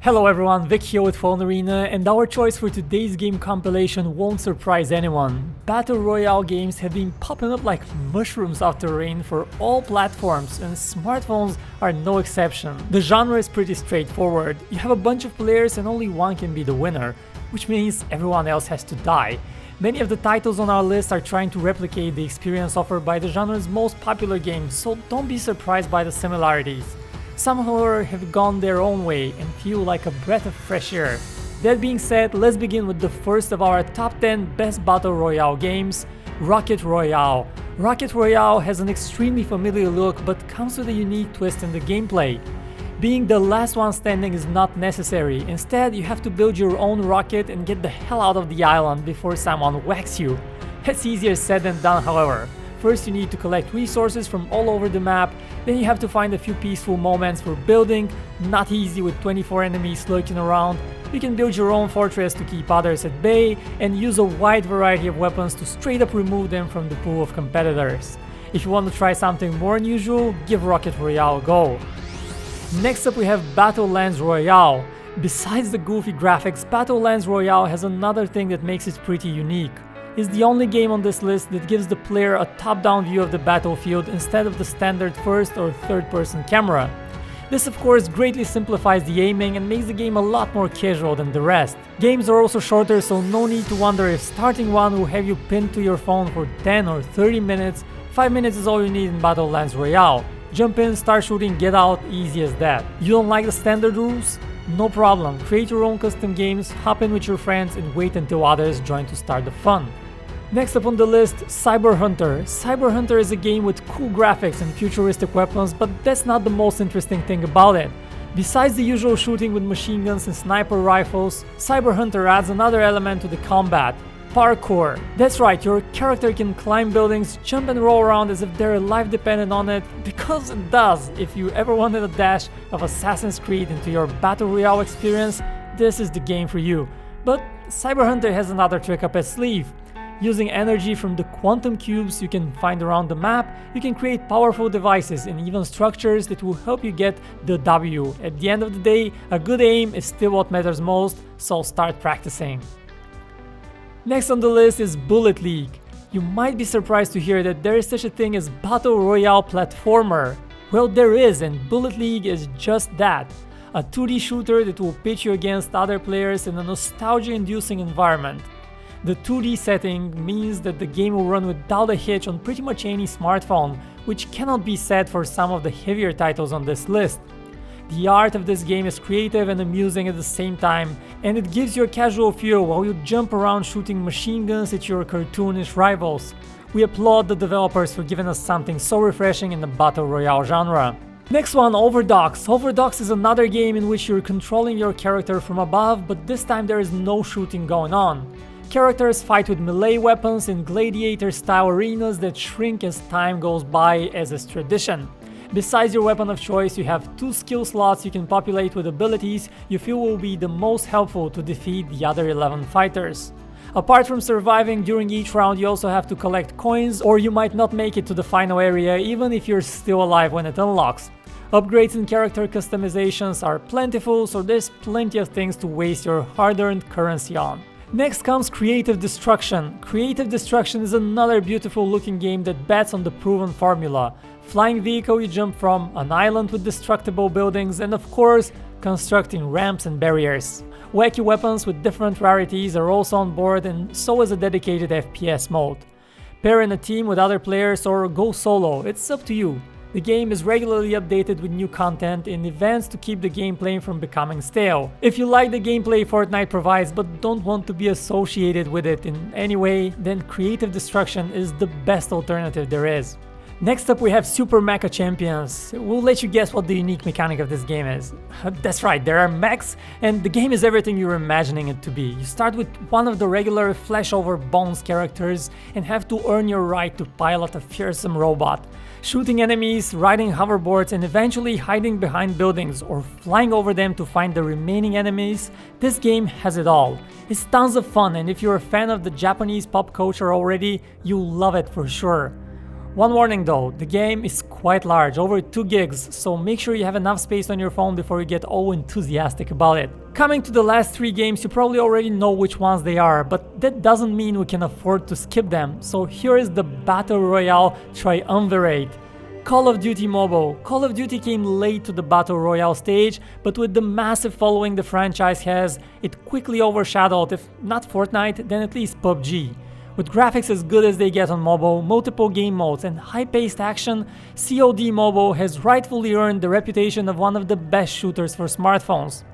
Hello everyone, Vic here with PhoneArena, and our choice for today's game compilation won't surprise anyone. Battle Royale games have been popping up like mushrooms after rain for all platforms, and smartphones are no exception. The genre is pretty straightforward. You have a bunch of players and only one can be the winner, which means everyone else has to die. Many of the titles on our list are trying to replicate the experience offered by the genre's most popular games, so don't be surprised by the similarities. Some, however, have gone their own way and feel like a breath of fresh air. That being said, let's begin with the first of our top 10 best Battle Royale games, Rocket Royale. Rocket Royale has an extremely familiar look but comes with a unique twist in the gameplay. Being the last one standing is not necessary. Instead, you have to build your own rocket and get the hell out of the island before someone whacks you. That's easier said than done, however. First, you need to collect resources from all over the map, then you have to find a few peaceful moments for building, not easy with 24 enemies lurking around. You can build your own fortress to keep others at bay, and use a wide variety of weapons to straight up remove them from the pool of competitors. If you want to try something more unusual, give Rocket Royale a go. Next up we have Battlelands Royale. Besides the goofy graphics, Battlelands Royale has another thing that makes it pretty unique. It's the only game on this list that gives the player a top-down view of the battlefield instead of the standard first or third-person camera. This of course greatly simplifies the aiming and makes the game a lot more casual than the rest. Games are also shorter, so no need to wonder if starting one will have you pinned to your phone for 10 or 30 minutes. 5 minutes is all you need in Battlelands Royale. Jump in, start shooting, get out, easy as that. You don't like the standard rules? No problem, create your own custom games, hop in with your friends and wait until others join to start the fun. Next up on the list, Cyber Hunter. Cyber Hunter is a game with cool graphics and futuristic weapons, but that's not the most interesting thing about it. Besides the usual shooting with machine guns and sniper rifles, Cyber Hunter adds another element to the combat: parkour. That's right, your character can climb buildings, jump and roll around as if their life depended on it, because it does. If you ever wanted a dash of Assassin's Creed into your Battle Royale experience, this is the game for you. But Cyber Hunter has another trick up its sleeve. Using energy from the quantum cubes you can find around the map, you can create powerful devices and even structures that will help you get the W. At the end of the day, a good aim is still what matters most, so start practicing. Next on the list is Bullet League. You might be surprised to hear that there is such a thing as Battle Royale platformer. Well, there is, and Bullet League is just that. A 2D shooter that will pit you against other players in a nostalgia-inducing environment. The 2D setting means that the game will run without a hitch on pretty much any smartphone, which cannot be said for some of the heavier titles on this list. The art of this game is creative and amusing at the same time, and it gives you a casual feel while you jump around shooting machine guns at your cartoonish rivals. We applaud the developers for giving us something so refreshing in the Battle Royale genre. Next one, OVERDOX. OVERDOX is another game in which you're controlling your character from above, but this time there is no shooting going on. Characters fight with melee weapons in gladiator-style arenas that shrink as time goes by, as is tradition. Besides your weapon of choice, you have 2 skill slots you can populate with abilities you feel will be the most helpful to defeat the other 11 fighters. Apart from surviving during each round, you also have to collect coins, or you might not make it to the final area even if you're still alive when it unlocks. Upgrades and character customizations are plentiful, so there's plenty of things to waste your hard-earned currency on. Next comes Creative Destruction. Creative Destruction is another beautiful looking game that bets on the proven formula. Flying vehicle you jump from, an island with destructible buildings, and of course, constructing ramps and barriers. Wacky weapons with different rarities are also on board, and so is a dedicated FPS mode. Pair in a team with other players or go solo, it's up to you. The game is regularly updated with new content and events to keep the gameplay from becoming stale. If you like the gameplay Fortnite provides but don't want to be associated with it in any way, then Creative Destruction is the best alternative there is. Next up we have Super Mecha Champions. We'll let you guess what the unique mechanic of this game is. That's right, there are mechs, and the game is everything you're imagining it to be. You start with one of the regular flesh over bones characters and have to earn your right to pilot a fearsome robot. Shooting enemies, riding hoverboards, and eventually hiding behind buildings or flying over them to find the remaining enemies, this game has it all. It's tons of fun, and if you're a fan of the Japanese pop culture already, you'll love it for sure. One warning though, the game is quite large, over 2 gigs, so make sure you have enough space on your phone before you get all enthusiastic about it. Coming to the last 3 games, you probably already know which ones they are, but that doesn't mean we can afford to skip them, so here is the Battle Royale triumvirate. Call of Duty Mobile. Call of Duty came late to the Battle Royale stage, but with the massive following the franchise has, it quickly overshadowed, if not Fortnite, then at least PUBG. With graphics as good as they get on mobile, multiple game modes and high-paced action, COD Mobile has rightfully earned the reputation of one of the best shooters for smartphones.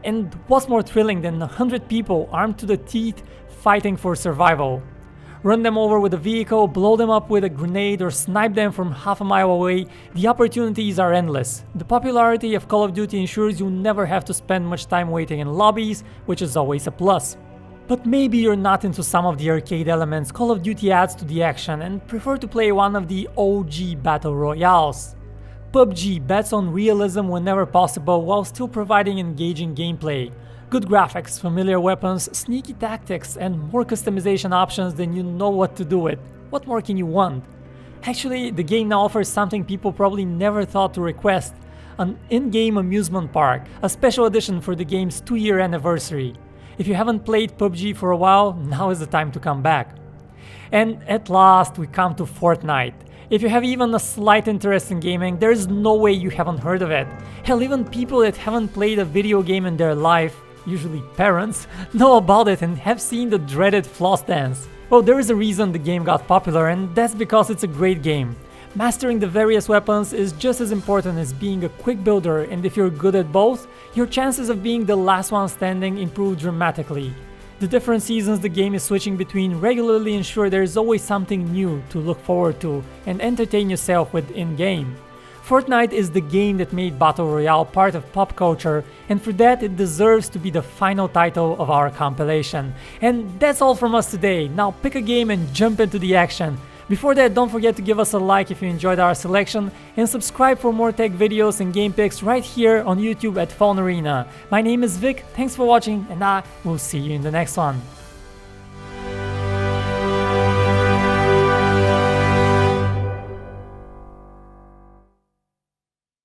And what's more thrilling than 100 people armed to the teeth fighting for survival? Run them over with a vehicle, blow them up with a grenade, or snipe them from half a mile away, the opportunities are endless. The popularity of Call of Duty ensures you never have to spend much time waiting in lobbies, which is always a plus. But maybe you're not into some of the arcade elements Call of Duty adds to the action and prefer to play one of the OG Battle Royales. PUBG bets on realism whenever possible while still providing engaging gameplay. Good graphics, familiar weapons, sneaky tactics, and more customization options than you know what to do with. What more can you want? Actually, the game now offers something people probably never thought to request: an in-game amusement park, a special edition for the game's 2-year anniversary. If you haven't played PUBG for a while, now is the time to come back. And at last we come to Fortnite. If you have even a slight interest in gaming, there is no way you haven't heard of it. Hell, even people that haven't played a video game in their life, usually parents, know about it and have seen the dreaded floss dance. Well, there is a reason the game got popular, and that's because it's a great game. Mastering the various weapons is just as important as being a quick builder, and if you're good at both, your chances of being the last one standing improve dramatically. The different seasons the game is switching between regularly ensure there is always something new to look forward to and entertain yourself with in-game. Fortnite is the game that made Battle Royale part of pop culture, and for that it deserves to be the final title of our compilation. And that's all from us today. Now pick a game and jump into the action. Before that, don't forget to give us a like if you enjoyed our selection, and subscribe for more tech videos and game picks right here on YouTube at PhoneArena. My name is Vic, thanks for watching, and I will see you in the next one.